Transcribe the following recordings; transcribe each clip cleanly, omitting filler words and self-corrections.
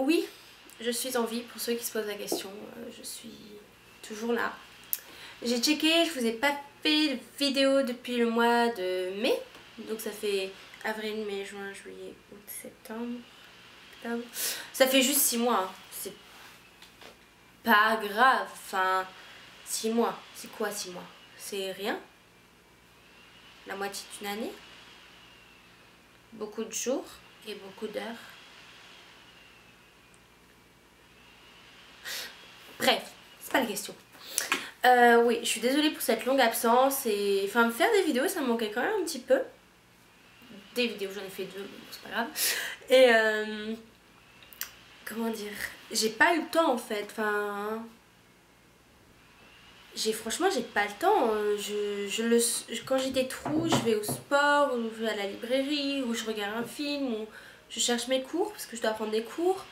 Oui, je suis en vie pour ceux qui se posent la question. Je suis toujours là. J'ai checké, je vous ai pas fait de vidéo depuis le mois de mai. Donc ça fait avril, mai, juin, juillet, août, septembre, octobre. Ça fait juste 6 mois. Hein. C'est pas grave. Enfin, 6 mois. C'est quoi 6 mois? C'est rien. La moitié d'une année. Beaucoup de jours et beaucoup d'heures. Bref, c'est pas la question. Oui, je suis désolée pour cette longue absence et enfin faire des vidéos ça me manquait quand même un petit peu. Des vidéos, j'en ai fait 2, bon, c'est pas grave. Et comment dire, j'ai pas eu le temps en fait. Enfin, franchement j'ai pas le temps. Quand j'ai des trous, je vais au sport, ou je vais à la librairie, ou je regarde un film, ou je cherche mes cours parce que je dois prendre des cours.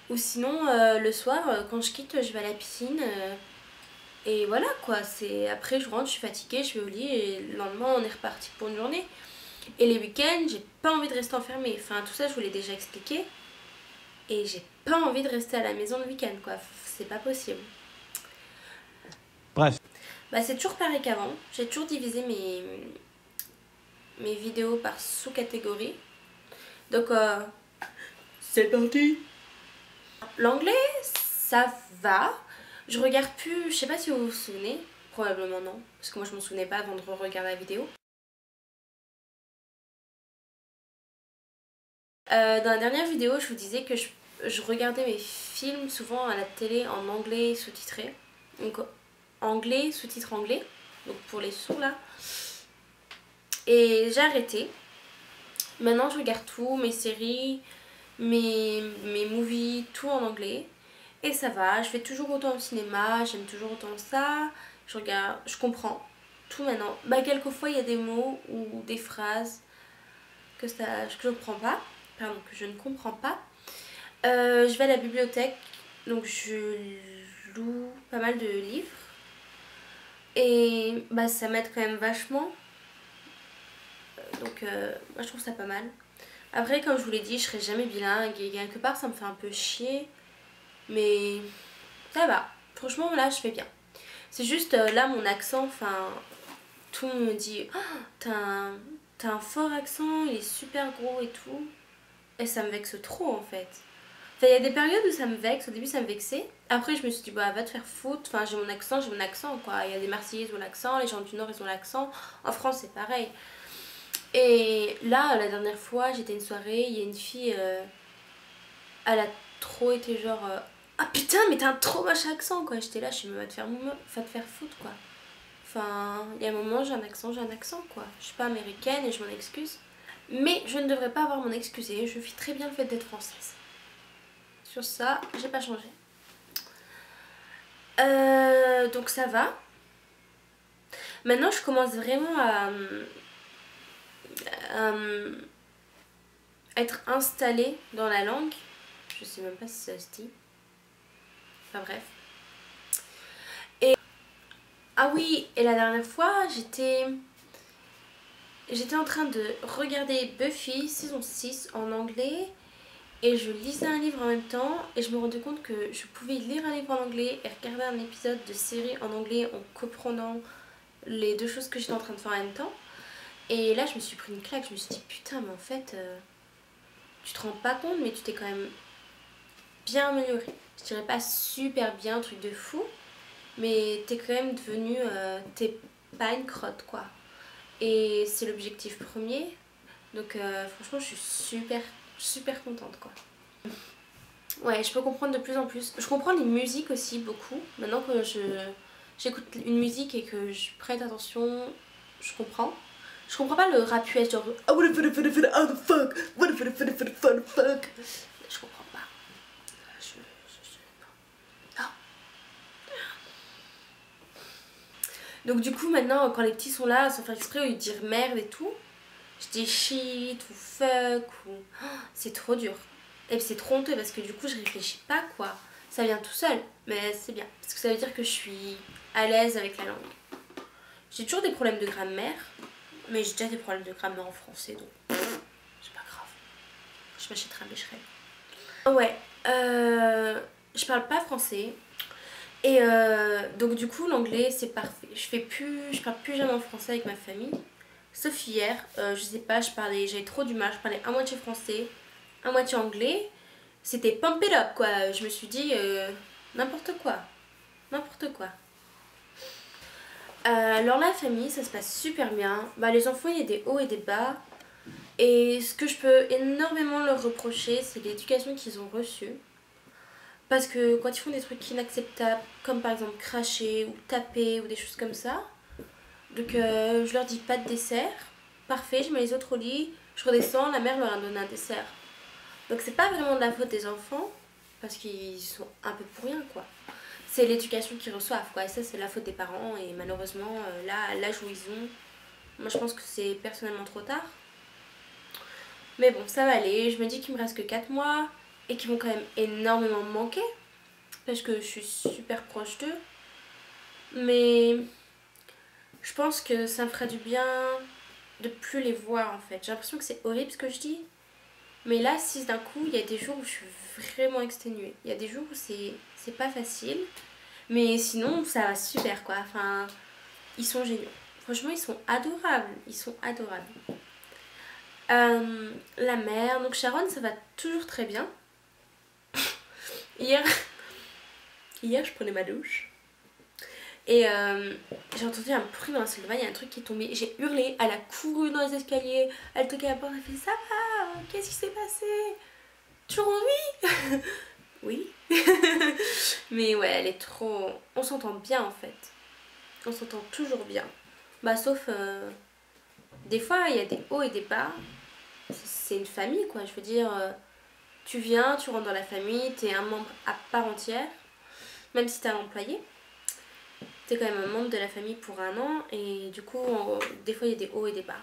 Ou sinon le soir quand je quitte, je vais à la piscine. Et voilà quoi, après je rentre, je suis fatiguée, je vais au lit et le lendemain on est reparti pour une journée. Et les week-ends, j'ai pas envie de rester enfermée. Enfin tout ça je vous l'ai déjà expliqué. Et j'ai pas envie de rester à la maison le week-end quoi, c'est pas possible. Bref. Bah c'est toujours pareil qu'avant, j'ai toujours divisé mes vidéos par sous-catégories. Donc c'est parti. L'anglais ça va. Je regarde plus, je sais pas si vous vous souvenez, probablement non, parce que moi je m'en souvenais pas avant de regarder la vidéo. Dans la dernière vidéo, je vous disais que je regardais mes films souvent à la télé en anglais sous-titré. Donc anglais, sous-titre anglais, donc pour les sous là. Et j'ai arrêté. Maintenant je regarde tout, mes séries, mes movies, tout en anglais. Et ça va, je fais toujours autant au cinéma, j'aime toujours autant ça. Je regarde, je comprends tout maintenant. Bah quelquefois il y a des mots ou des phrases que je ne comprends pas. Pardon, que je ne comprends pas. Je vais à la bibliothèque, donc je loue pas mal de livres. Et bah ça m'aide quand même vachement. Donc moi je trouve ça pas mal. Après comme je vous l'ai dit, je serai jamais bilingue et quelque part ça me fait un peu chier. Mais ça va, franchement là je fais bien. C'est juste là mon accent, enfin tout le monde me dit oh, t'as un fort accent, il est super gros et tout. Et ça me vexe trop en fait. Enfin il y a des périodes où ça me vexe, au début ça me vexait. Après je me suis dit bah va te faire foutre, enfin j'ai mon accent quoi. Il y a des Marseillais qui ont l'accent, les gens du Nord ils ont l'accent. En France c'est pareil. Et là la dernière fois j'étais à une soirée, il y a une fille, elle a trop été genre ah putain mais t'as un trop moche accent quoi. J'étais là, je suis va te faire foutre quoi. Enfin il y a un moment j'ai un accent quoi. Je suis pas américaine et je m'en excuse. Mais je ne devrais pas avoir m'en excuser, je vis très bien le fait d'être française. Sur ça, j'ai pas changé. Donc ça va. Maintenant je commence vraiment à être installée dans la langue. Je sais même pas si ça se dit. Enfin bref. Et ah oui, et la dernière fois j'étais en train de regarder Buffy saison 6 en anglais. Et je lisais un livre en même temps et je me rendais compte que je pouvais lire un livre en anglais et regarder un épisode de série en anglais en comprenant les deux choses que j'étais en train de faire en même temps. Et là je me suis pris une claque, je me suis dit putain mais en fait tu te rends pas compte mais tu t'es quand même bien améliorée. Je dirais pas super bien, truc de fou, mais t'es quand même devenue, t'es pas une crotte quoi. Et c'est l'objectif premier, donc franchement je suis super contente quoi. Ouais, je peux comprendre de plus en plus. Je comprends les musiques aussi beaucoup. Maintenant que j'écoute une musique et que je prête attention, je comprends. Je comprends pas le rap US genre oh, what the fuck, what the fuck. Je comprends pas. Non. Donc du coup maintenant quand les petits sont là sans faire exprès ils disent merde et tout, je dis shit ou fuck ou oh, c'est trop dur. Et c'est trop honteux parce que du coup je réfléchis pas quoi. Ça vient tout seul, mais c'est bien. Parce que ça veut dire que je suis à l'aise avec la langue. J'ai toujours des problèmes de grammaire, mais j'ai déjà des problèmes de grammaire en français donc c'est pas grave. Je m'achèterai un bécherel. Ouais, Je parle pas français. Et donc du coup l'anglais c'est parfait. Je parle plus jamais en français avec ma famille. Sauf hier, je sais pas, j'avais trop du mal, je parlais à moitié français, à moitié anglais. C'était pump it up quoi. Je me suis dit n'importe quoi, n'importe quoi. Alors la famille ça se passe super bien. Bah, les enfants il y a des hauts et des bas. Et ce que je peux énormément leur reprocher c'est l'éducation qu'ils ont reçue. Parce que quand ils font des trucs inacceptables, comme par exemple cracher ou taper ou des choses comme ça, donc je leur dis pas de dessert, parfait, je mets les autres au lit, je redescends, la mère leur a donné un dessert. Donc c'est pas vraiment de la faute des enfants, parce qu'ils sont un peu pour rien quoi. C'est l'éducation qu'ils reçoivent quoi, et ça c'est la faute des parents, et malheureusement là, à l'âge où ils ont, moi je pense que c'est personnellement trop tard. Mais bon, ça va aller, je me dis qu'il me reste que 4 mois, et qu'ils vont quand même énormément me manquer, parce que je suis super proche d'eux. Mais je pense que ça me ferait du bien de plus les voir en fait. J'ai l'impression que c'est horrible ce que je dis. Mais là, si d'un coup, il y a des jours où je suis vraiment exténuée. Il y a des jours où c'est pas facile. Mais sinon, ça va super quoi. Enfin, ils sont géniaux. Franchement, ils sont adorables. Ils sont adorables. La mère, donc Sharon, ça va toujours très bien. Hier, hier je prenais ma douche. Et j'ai entendu un bruit dans la salle de bain, il y a un truc qui est tombé. J'ai hurlé, elle a couru dans les escaliers, elle toquait à la porte, elle fait ça va, qu'est-ce qui s'est passé? Toujours en vie? Oui. Mais ouais, elle est trop... On s'entend bien en fait. On s'entend toujours bien. Bah sauf... des fois, il y a des hauts et des bas. C'est une famille quoi, je veux dire... tu viens, tu rentres dans la famille, t'es un membre à part entière. Même si t'es un employé. T'es quand même un membre de la famille pour un an et du coup des fois il y a des hauts et des bas.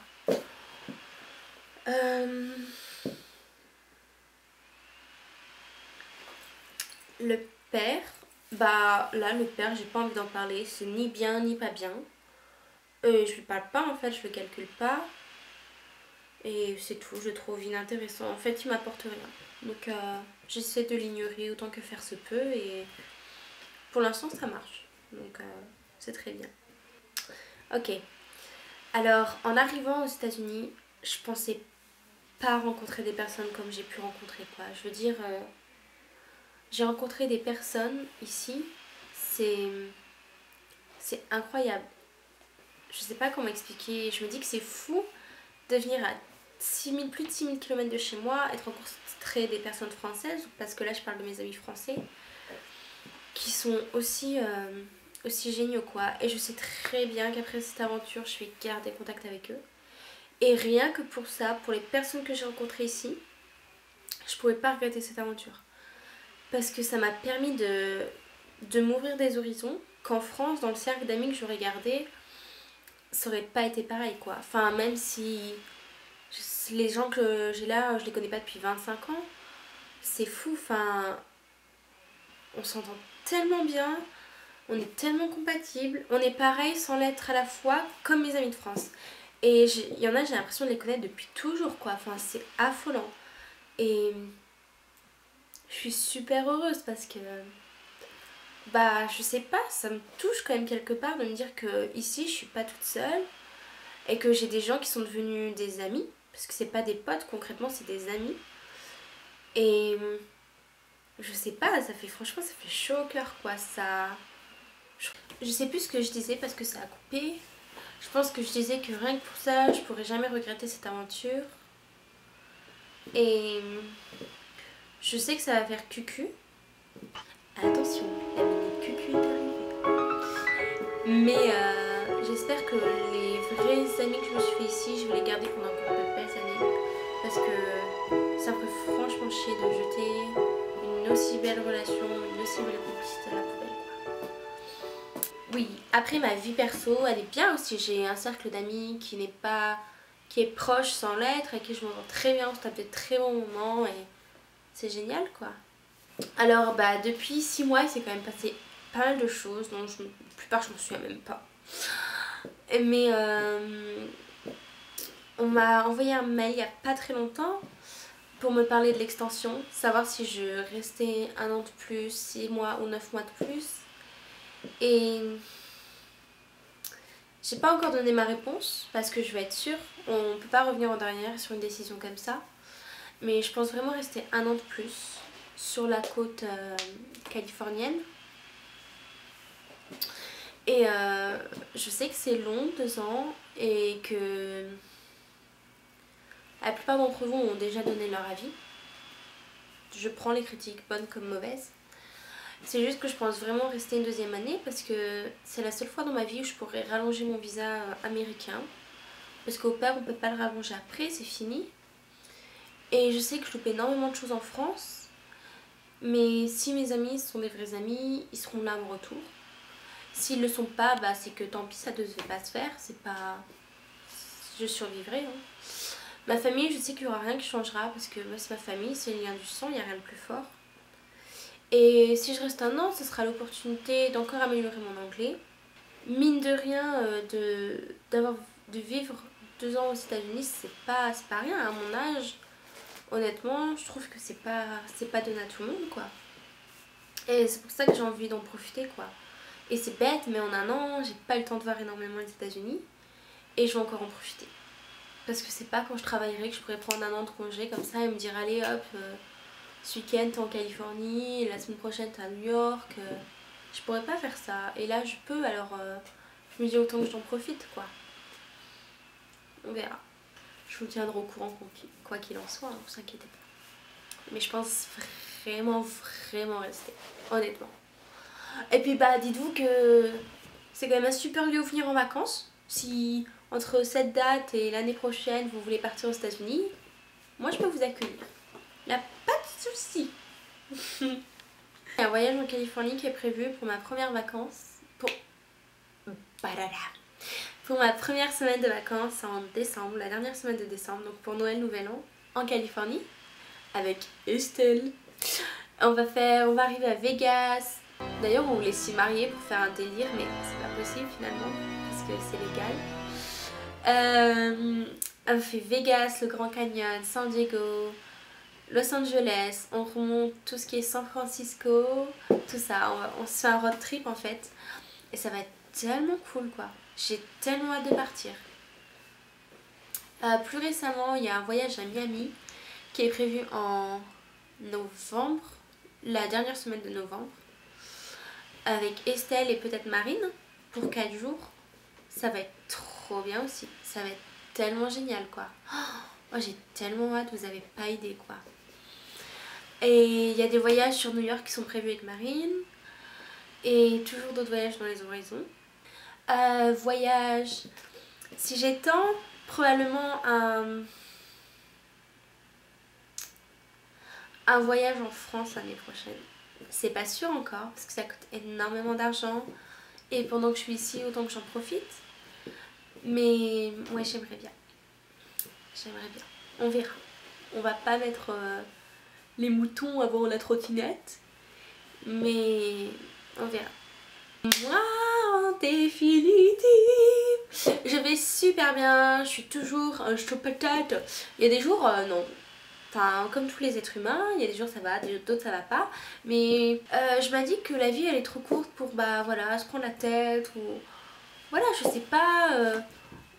Le père, bah là le père j'ai pas envie d'en parler, c'est ni bien ni pas bien. Je lui parle pas en fait, je le calcule pas. Et c'est tout, je le trouve inintéressant. En fait il m'apporte rien. Donc j'essaie de l'ignorer autant que faire se peut et pour l'instant ça marche. Donc c'est très bien. Ok. Alors, en arrivant aux États-Unis, je pensais pas rencontrer des personnes comme j'ai pu rencontrer quoi. Je veux dire, j'ai rencontré des personnes ici, c'est incroyable. Je sais pas comment expliquer, je me dis que c'est fou de venir à plus de 6000 km de chez moi, être rencontrer des personnes françaises, parce que là je parle de mes amis français, qui sont aussi géniaux quoi. Et je sais très bien qu'après cette aventure, je vais garder contact avec eux. Et rien que pour ça, pour les personnes que j'ai rencontrées ici, je pouvais pas regretter cette aventure. Parce que ça m'a permis de m'ouvrir des horizons qu'en France, dans le cercle d'amis que j'aurais gardé, ça aurait pas été pareil quoi. Enfin, même si les gens que j'ai là, je les connais pas depuis 25 ans, c'est fou. Enfin, on s'entend tellement bien, on est tellement compatibles, on est pareil sans l'être à la fois comme mes amis de France. Et il y en a, j'ai l'impression de les connaître depuis toujours quoi. Enfin, c'est affolant. Et je suis super heureuse parce que bah je sais pas, ça me touche quand même quelque part de me dire que ici je suis pas toute seule et que j'ai des gens qui sont devenus des amis, parce que c'est pas des potes concrètement, c'est des amis. Et je sais pas, franchement ça fait chaud au cœur quoi. Ça, je sais plus ce que je disais parce que ça a coupé. Je pense que je disais que rien que pour ça je pourrais jamais regretter cette aventure. Et je sais que ça va faire cucu. Attention, la minute cucu est arrivée. Mais j'espère que les vrais amis que je me suis fait ici, je vais les garder pendant encore de belles années. Parce que ça me ferait franchement chier de jeter une aussi belle relation, une aussi belle complicité à la poubelle quoi. Oui, après ma vie perso, elle est bien aussi. J'ai un cercle d'amis qui est proche sans l'être, avec qui je m'entends très bien, on se tape de très bons moments et c'est génial quoi. Alors bah depuis 6 mois il s'est quand même passé pas mal de choses dont la plupart je m'en souviens même pas. Mais on m'a envoyé un mail il y a pas très longtemps pour me parler de l'extension, savoir si je restais 1 an de plus, 6 mois ou 9 mois de plus. Et j'ai pas encore donné ma réponse parce que je vais être sûre, on peut pas revenir en arrière sur une décision comme ça. Mais je pense vraiment rester 1 an de plus sur la côte californienne. Et je sais que c'est long, 2 ans, et que la plupart d'entre vous ont déjà donné leur avis. Je prends les critiques bonnes comme mauvaises. C'est juste que je pense vraiment rester une 2e année parce que c'est la seule fois dans ma vie où je pourrais rallonger mon visa américain. Parce qu'au pair on peut pas le rallonger après, c'est fini. Et je sais que je loupe énormément de choses en France. Mais si mes amis sont des vrais amis, ils seront là à mon retour. S'ils le sont pas, bah c'est que tant pis, ça devait pas se faire. C'est pas... Je survivrai. Hein. Ma famille, je sais qu'il y aura rien qui changera parce que moi c'est ma famille, c'est le lien du sang, il n'y a rien de plus fort. Et si je reste 1 an, ce sera l'opportunité d'encore améliorer mon anglais. Mine de rien, de vivre 2 ans aux États-Unis, c'est pas rien. À mon âge, honnêtement, je trouve que c'est pas donné à tout le monde, quoi. Et c'est pour ça que j'ai envie d'en profiter, quoi. Et c'est bête, mais en 1 an, j'ai pas eu le temps de voir énormément les États-Unis. Et je vais encore en profiter. Parce que c'est pas quand je travaillerai que je pourrais prendre 1 an de congé comme ça et me dire allez hop, ce week-end t'es en Californie, la semaine prochaine t'es à New York. Je pourrais pas faire ça. Et là je peux, alors je me dis autant que j'en profite, quoi. On verra. Je vous tiendrai au courant quoi qu'il en soit, hein, vous inquiétez pas. Mais je pense vraiment rester, honnêtement. Et puis bah dites-vous que c'est quand même un super lieu où venir en vacances. Si entre cette date et l'année prochaine vous voulez partir aux États-Unis, moi je peux vous accueillir. Il n'y a pas de souci. Il y a un voyage en Californie qui est prévu pour ma première vacances. Pour ma première semaine de vacances en décembre, la dernière semaine de décembre, donc pour Noël, Nouvel An, en Californie, avec Estelle. On va arriver à Vegas. D'ailleurs, on voulait s'y marier pour faire un délire, mais c'est pas possible finalement, parce que c'est légal. On fait Vegas, le Grand Canyon, San Diego, Los Angeles, on remonte tout ce qui est San Francisco, tout ça. On se fait un road trip en fait. Et ça va être tellement cool, quoi. J'ai tellement hâte de partir. Plus récemment, il y a un voyage à Miami qui est prévu en novembre, la dernière semaine de novembre, avec Estelle et peut-être Marine pour 4 jours. Ça va être trop bien aussi. Ça va être tellement génial, quoi. Oh, j'ai tellement hâte, vous avez pas idée, quoi. Et il y a des voyages sur New York qui sont prévus avec Marine. Et toujours d'autres voyages dans les horizons. Voyage, si j'ai temps, probablement un voyage en France l'année prochaine. C'est pas sûr encore parce que ça coûte énormément d'argent. Et pendant que je suis ici, autant que j'en profite. Mais ouais, j'aimerais bien. J'aimerais bien. On verra. On va pas mettre les moutons avant la trottinette. Mais on verra. Moi, en définitive, je vais super bien. Je suis toujours un chaud patate. Il y a des jours, non. Enfin, comme tous les êtres humains, il y a des jours ça va, d'autres ça va pas. Mais je me dis que la vie elle est trop courte pour bah voilà, se prendre la tête ou... Voilà, je sais pas.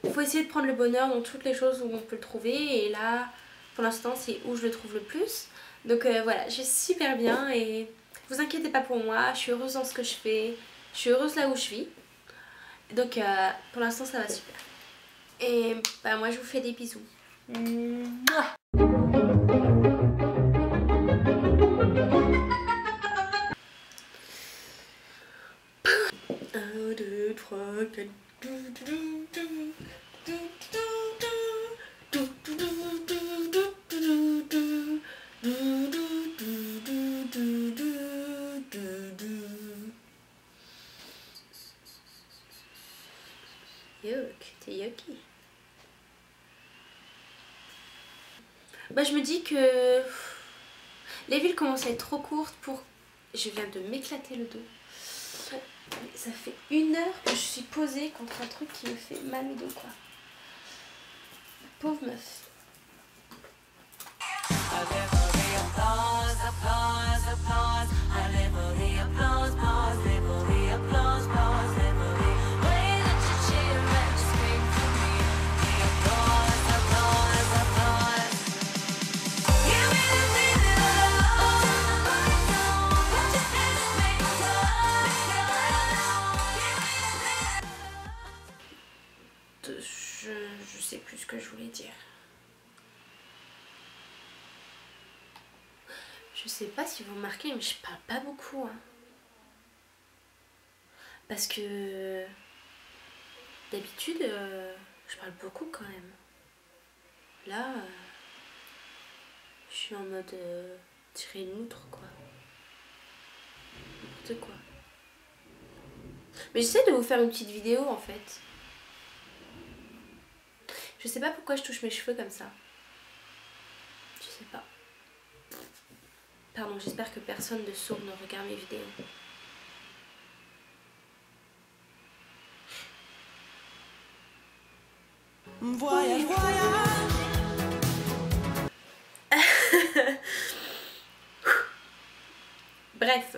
Il faut essayer de prendre le bonheur dans toutes les choses où on peut le trouver. Et là, pour l'instant, c'est où je le trouve le plus. Donc voilà, je vais super bien et vous inquiétez pas pour moi. Je suis heureuse dans ce que je fais. Je suis heureuse là où je vis. Donc pour l'instant, ça va super. Et bah moi, je vous fais des bisous. Mouah. 1, 2, 3, 4. Yuck, t'es yucky. Bah je me dis que les villes commencent à être trop courtes pour... Je viens de m'éclater le dos. Ça fait 1 heure que je suis posée contre un truc qui me fait mal au dos, quoi. Pauvre meuf. Je sais plus ce que je voulais dire. Je sais pas si vous remarquez, mais je parle pas beaucoup. Hein. Parce que d'habitude, je parle beaucoup quand même. Là, je suis en mode tirer une outre, quoi. N'importe quoi. Mais j'essaie de vous faire une petite vidéo en fait. Je sais pas pourquoi je touche mes cheveux comme ça. Je sais pas. Pardon, j'espère que personne de sourd ne regarde mes vidéos. Voyage, voyage. Bref,